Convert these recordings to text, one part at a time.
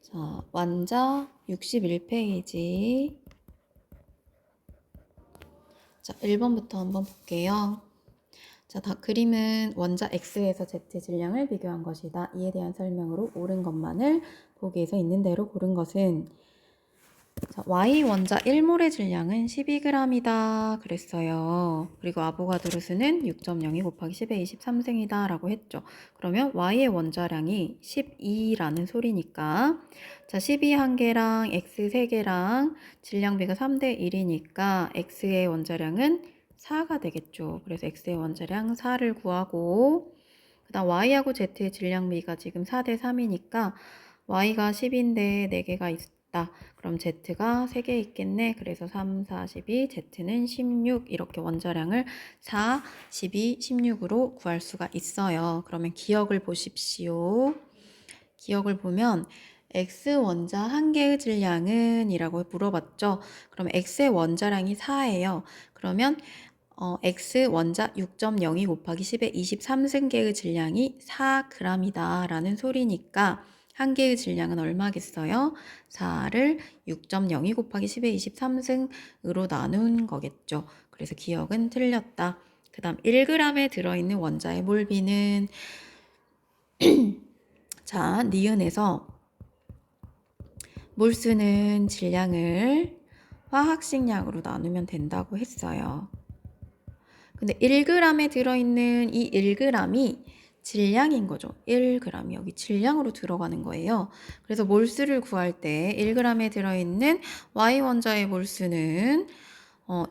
자, 완자 61페이지. 자, 1번부터 한번 볼게요. 자, 그림은 원자 X에서 Z 질량을 비교한 것이다. 이에 대한 설명으로 옳은 것만을 보기에서 있는 대로 고른 것은 자, Y 원자 1몰의 질량은 12g이다 그랬어요. 그리고 아보가드로 수는 6.02 곱하기 10의 23승이다 라고 했죠. 그러면 Y의 원자량이 12라는 소리니까 자, 12 한 개랑 X 3개랑 질량비가 3대 1이니까 X의 원자량은 4가 되겠죠. 그래서 X의 원자량 4를 구하고 그 다음 Y하고 Z의 질량비가 지금 4대 3이니까 Y가 10인데 4개가 있다. 그럼 Z가 3개 있겠네. 그래서 3, 4, 12, Z는 16 이렇게 원자량을 4, 12, 16으로 구할 수가 있어요. 그러면 기억을 보십시오. 기억을 보면 X 원자 한 개의 질량은 이라고 물어봤죠. 그럼 X의 원자량이 4예요. 그러면 X 원자 6.02 곱하기 10의 23승계의 질량이 4g이다 라는 소리니까 한 개의 질량은 얼마겠어요? 4를 6.02 곱하기 10의 23승으로 나눈 거겠죠. 그래서 기억은 틀렸다. 그 다음 1g에 들어있는 원자의 몰비는 자, 니은에서 몰수는 질량을 화학식량으로 나누면 된다고 했어요. 근데 1g에 들어있는 이 1g이 질량인 거죠. 1g이 여기 질량으로 들어가는 거예요. 그래서 몰수를 구할 때 1g에 들어있는 Y 원자의 몰수는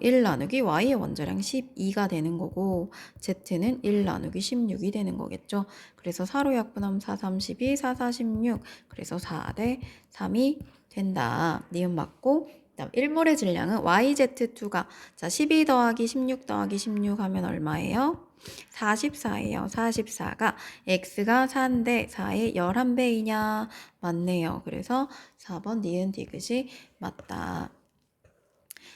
1 나누기 Y의 원자량 12가 되는 거고 Z는 1 나누기 16이 되는 거겠죠. 그래서 4로 약분하면 4, 3, 12, 4, 4, 16 그래서 4대 3이 된다. 니은 맞고 그다음 1몰의 질량은 YZ2가 자 12 더하기 16 더하기 16 하면 얼마예요? 44예요. 44가 X가 4인데 4의 11배이냐? 맞네요. 그래서 4번 니은 디귿이 맞다.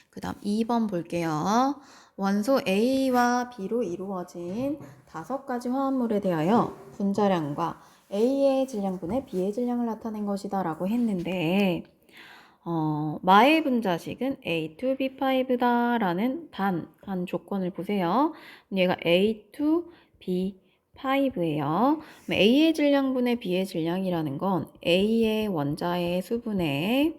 그 다음 2번 볼게요. 원소 A와 B로 이루어진 5가지 화합물에 대하여 분자량과 A의 질량분의 B의 질량을 나타낸 것이다 라고 했는데 마의 분자식은 A2B5다 라는 단 한 조건을 보세요. 얘가 A2B5예요. A의 질량분의 B의 질량이라는 건 A의 원자의 수분의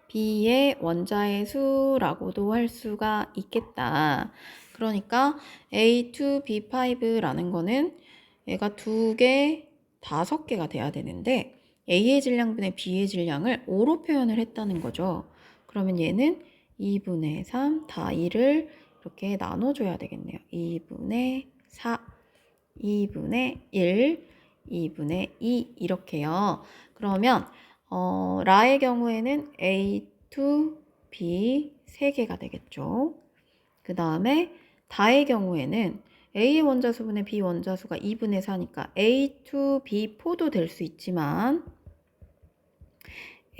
B의 원자의 수라고도 할 수가 있겠다. 그러니까 A2B5라는 거는 얘가 2개, 5개가 돼야 되는데 A의 질량분의 B의 질량을 5로 표현을 했다는 거죠. 그러면 얘는 2분의 3, 다 2를 이렇게 나눠줘야 되겠네요. 2분의 4, 2분의 1, 2분의 2 이렇게요. 그러면 라의 경우에는 A2, B 3개가 되겠죠. 그 다음에 다의 경우에는 A 원자수분의 B 원자수가 2분의 4니까 A2, B4도 될 수 있지만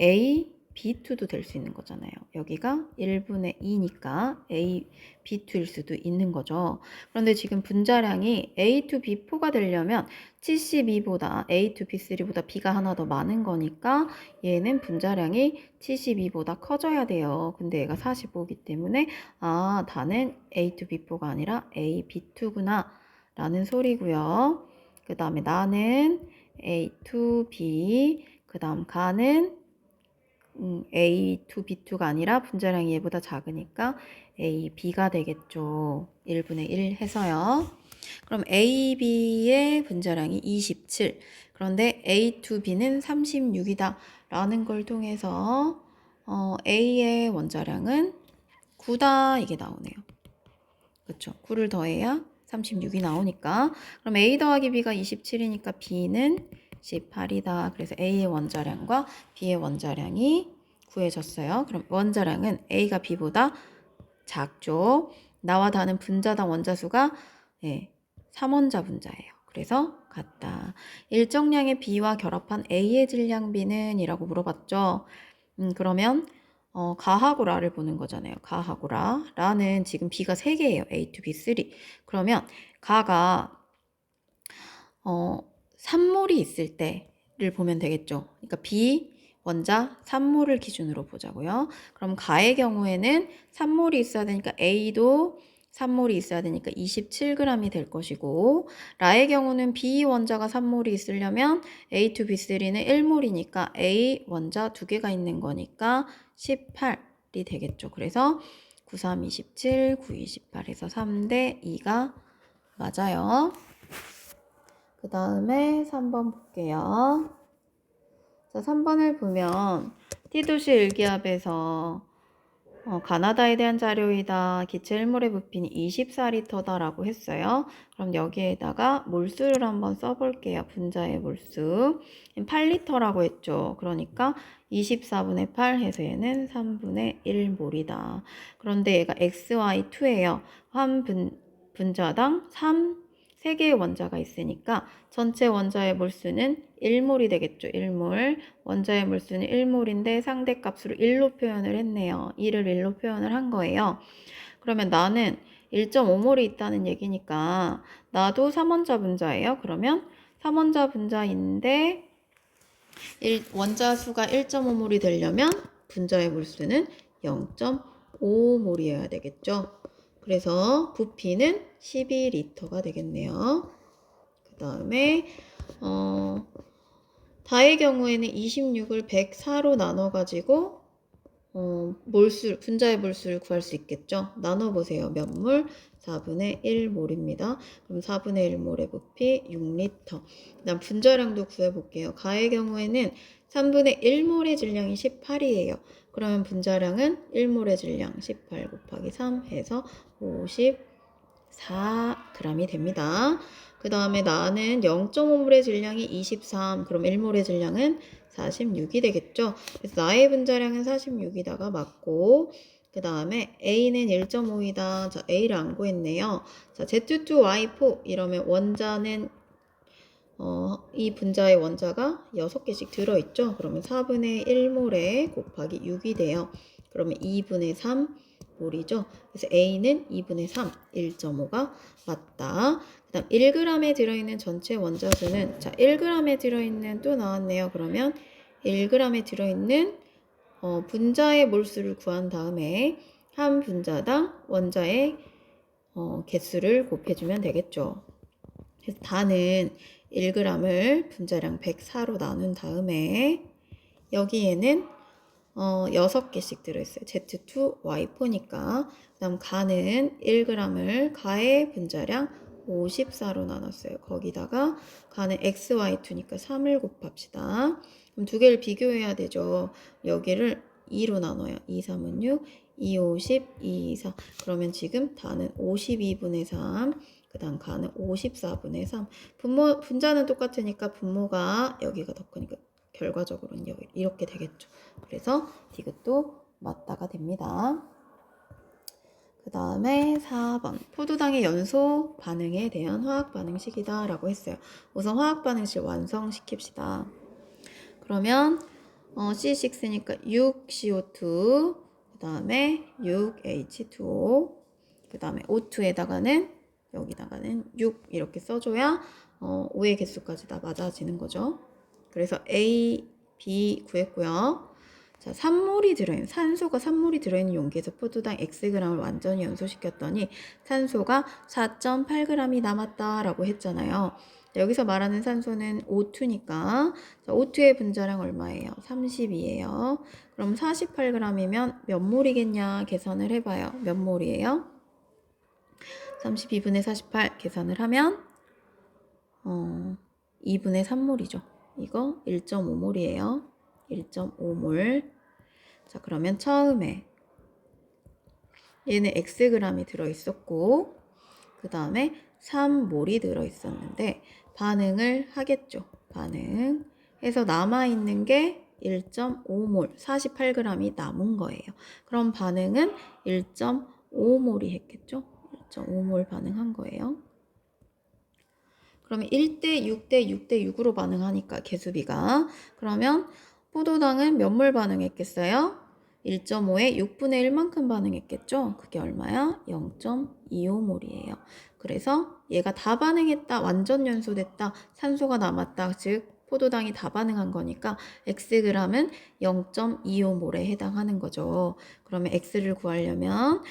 A, B2도 될 수 있는 거잖아요. 여기가 1분의 2니까 A, B2일 수도 있는 거죠. 그런데 지금 분자량이 A2, B4가 되려면 72보다 A2, B3보다 B가 하나 더 많은 거니까 얘는 분자량이 72보다 커져야 돼요. 근데 얘가 45이기 때문에 다는 A2, B4가 아니라 A, B2구나 라는 소리고요. 그 다음에 나는 A2, B 그 다음 가는 A2, B2가 아니라 분자량이 얘보다 작으니까 A, B가 되겠죠. 1분의 1 해서요. 그럼 A, B의 분자량이 27. 그런데 A2, B는 36이다. 라는 걸 통해서 A의 원자량은 9다. 이게 나오네요. 그렇죠. 9를 더해야 36이 나오니까. 그럼 A 더하기 B가 27이니까 B는 18이다. 그래서 A의 원자량과 B의 원자량이 구해졌어요. 그럼 원자량은 A가 B보다 작죠. 나와 다는 분자당 원자수가 3원자 분자예요. 그래서 같다. 일정량의 B와 결합한 A의 질량비는 이라고 물어봤죠. 그러면 가하고 라를 보는 거잖아요. 가하고 라. 라는 지금 B가 3개예요. A, 2, B, 3. 그러면 가가 3몰이 있을 때를 보면 되겠죠. 그러니까 B 원자 산모를 기준으로 보자고요. 그럼 가의 경우에는 산모이 있어야 되니까 A도 산모이 있어야 되니까 27g이 될 것이고, 라의 경우는 B 원자가 산모이 있으려면 A2B3는 1몰이니까 A 원자 2개가 있는 거니까 18이 되겠죠. 그래서 93, 27, 92, 18 해서 3대 2가 맞아요. 그 다음에 3번 볼게요. 자, 3번을 보면 T도시 일기압에서 가나다에 대한 자료이다. 기체 1몰의 부피는 24리터다라고 했어요. 그럼 여기에다가 몰수를 한번 써볼게요. 분자의 몰수. 8리터라고 했죠. 그러니까 24분의 8 해서 얘는 3분의 1몰이다. 그런데 얘가 XY2예요. 한 분자당 3개의 원자가 있으니까 전체 원자의 몰수는 1몰이 되겠죠. 1몰. 원자의 몰수는 1몰인데 상대값으로 1로 표현을 했네요. 2를 1로 표현을 한 거예요. 그러면 나는 1.5몰이 있다는 얘기니까 나도 3원자 분자예요. 그러면 3원자 분자인데 원자 수가 1.5몰이 되려면 분자의 몰수는 0.5몰이어야 되겠죠. 그래서 부피는 12리터가 되겠네요. 그 다음에 다의 경우에는 26을 104로 나눠가지고 분자의 몰수를 구할 수 있겠죠. 나눠보세요. 몇 몰? 4분의 1몰입니다. 그럼 4분의 1몰의 부피 6리터. 그다음 분자량도 구해볼게요. 가의 경우에는 3분의 1몰의 질량이 18이에요. 그러면 분자량은 1몰의 질량 18 곱하기 3 해서 54g이 됩니다. 그 다음에 나는 0.5몰의 질량이 23. 그럼 1몰의 질량은 46이 되겠죠. 그래서 나의 분자량은 46이다가 맞고, 그 다음에 A는 1.5이다. 자, A를 안 구했네요. 자, Z2Y4 이러면 원자는 이 분자의 원자가 6개씩 들어있죠. 그러면 4분의 1몰에 곱하기 6이 돼요. 그러면 2분의 3몰이죠. 그래서 A는 2분의 3, 1.5가 맞다. 그 다음 1g에 들어있는 전체 원자수는, 자, 1g에 들어있는 또 나왔네요. 그러면 1g에 들어있는 분자의 몰수를 구한 다음에 한 분자당 원자의 개수를 곱해주면 되겠죠. 그래서 다는 1g을 분자량 104로 나눈 다음에 여기에는 6개씩 들어있어요. Z2Y4니까. 그 다음 가는 1g을 가의 분자량 54로 나눴어요. 거기다가 가는 XY2니까 3을 곱합시다. 그럼 두 개를 비교해야 되죠. 여기를 2로 나눠요. 2, 3은 6, 2, 50, 2, 4. 그러면 지금 다는 52분의 3. 그 다음 가는 54분의 3. 분자는 똑같으니까 분모가 여기가 더 크니까 결과적으로는 이렇게 되겠죠. 그래서 이것도 맞다가 됩니다. 그 다음에 4번. 포도당의 연소 반응에 대한 화학 반응식이다 라고 했어요. 우선 화학 반응식 완성시킵시다. 그러면 C6니까 6CO2, 그 다음에 6H2O, 그 다음에 O2에다가는 여기다가는 6 이렇게 써줘야 5의 개수까지 다 맞아지는 거죠. 그래서 A, B 구했고요. 자, 산소가 3몰이 들어있는 용기에서 포도당 Xg을 완전히 연소시켰더니 산소가 4.8g이 남았다라고 했잖아요. 여기서 말하는 산소는 O2니까 O2의 분자량 얼마예요? 30이에요. 그럼 48g이면 몇 몰이겠냐 계산을 해봐요. 몇 몰이에요? 32분의 48 계산을 하면 2분의 3몰이죠. 이거 1.5몰이에요. 1.5몰. 자, 그러면 처음에 얘는 Xg이 들어있었고 그 다음에 3몰이 들어있었는데 반응을 하겠죠. 반응해서 남아있는 게 1.5몰, 48g이 남은 거예요. 그럼 반응은 1.5몰이 했겠죠. 1.5몰 반응한 거예요. 그러면 1대 6대 6대 6으로 반응하니까 개수비가. 그러면 포도당은 몇 몰 반응했겠어요? 1.5에 6분의 1만큼 반응했겠죠? 그게 얼마야? 0.25몰이에요. 그래서 얘가 다 반응했다, 완전 연소됐다, 산소가 남았다, 즉 포도당이 다 반응한 거니까 Xg은 0.25몰에 해당하는 거죠. 그러면 X를 구하려면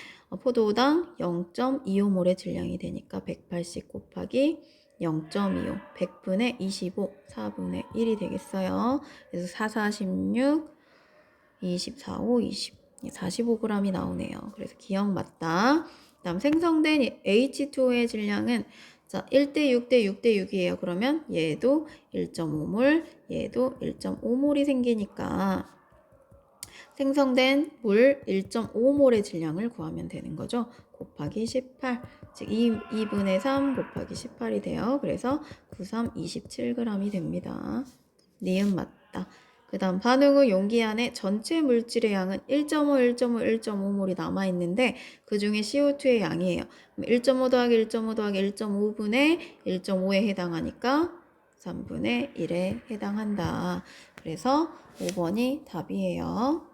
포도당 0.25몰의 질량이 되니까 180 곱하기 0.25, 100분의 25, 4분의 1이 되겠어요. 그래서 4, 46, 24, 5, 20, 45g이 나오네요. 그래서 기억 맞다. 다음 생성된 H2O의 질량은 자, 1대 6대 6대 6이에요. 그러면 얘도 1.5몰, 얘도 1.5몰이 생기니까 생성된 물 1.5몰의 질량을 구하면 되는 거죠. 곱하기 18, 즉 2분의 3 곱하기 18이 돼요. 그래서 93, 27g이 됩니다. 니은 맞다. 그 다음 반응 후 용기 안에 전체 물질의 양은 1.5, 1.5, 1.5몰이 남아있는데 그 중에 CO2의 양이에요. 1.5 더하기 1.5 더하기 1.5분의 1.5에 해당하니까 3분의 1에 해당한다. 그래서 5번이 답이에요.